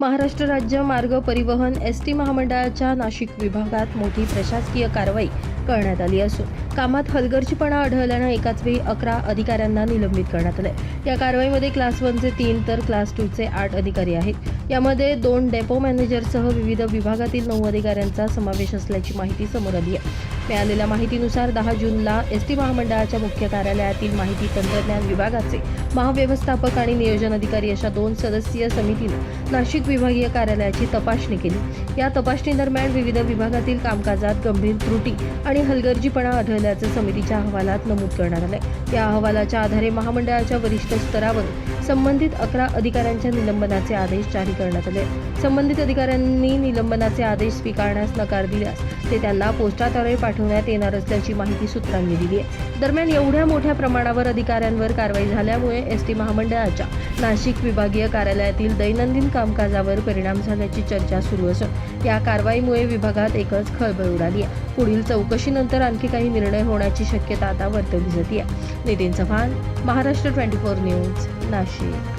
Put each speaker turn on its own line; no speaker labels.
महाराष्ट्र राज्य मार्ग परिवहन एसटी महामंडळाच्या नाशिक विभागात मोठी प्रशासकीय कारवाई करण्यात आली असून कामात हलगर्जीपणा आढळल्यानं एकाच वेळी 11 अधिकाऱ्यांना निलंबित करण्यात आले। या कारवाईमध्ये क्लास 1 चे 3 तर क्लास 2 चे 8 अधिकारी आहेत। यामध्ये 2 डेपो मॅनेजरसह विविध विभागातील 9 अधिकाऱ्यांचा समावेश असल्याची माहिती समोर आली आहे। मिळालेल्या माहितीनुसार 10 जूनला एसटी महामंडळाच्या मुख्य कार्यालयातील माहिती तंत्रज्ञान विभागाचे महाव्यवस्थापक आणि नियोजन अधिकारी अशा 2 सदस्यीय समितीने नाशिक विभागीय कार्यालयाची तपासणी केली। या तपासणी दरम्यान विविध विभागातील कामकाजात गंभीर त्रुटी आणि हलगर्जीपणा आढळल्याचं समितीच्या अहवालात नमूद करण्यात आले। या अहवालाच्या आधारे महामंडळाच्या वरिष्ठ स्तरावर संबंधित 11 अधिकाऱ्यांच्या निलंबनाचे आदेश जारी करण्यात आले। संबंधित अधिकाऱ्यांनी निलंबनाचे आदेश स्वीकारण्यास नकार दिल्यास ते त्यांना पोस्टाद्वारे पाठवण्यात येणार असल्याची माहिती सूत्रांनी दिली आहे। दरम्यान एवढ्या मोठ्या प्रमाणावर अधिकाऱ्यांवर कारवाई झाल्यामुळे एसटी महामंडळाच्या नाशिक विभागीय कार्यालयातील दैनंदिन कामकाजावर परिणाम झाल्याची चर्चा सुरू असून या कारवाईमुळे विभागात एकच खळबळ उडाली आहे। पुढील चौकशीनंतर आणखी काही निर्णय होण्याची शक्यता आता वर्तवली जाते। नितीन चव्हाण, महाराष्ट्र 24 न्यूज, नाशिक।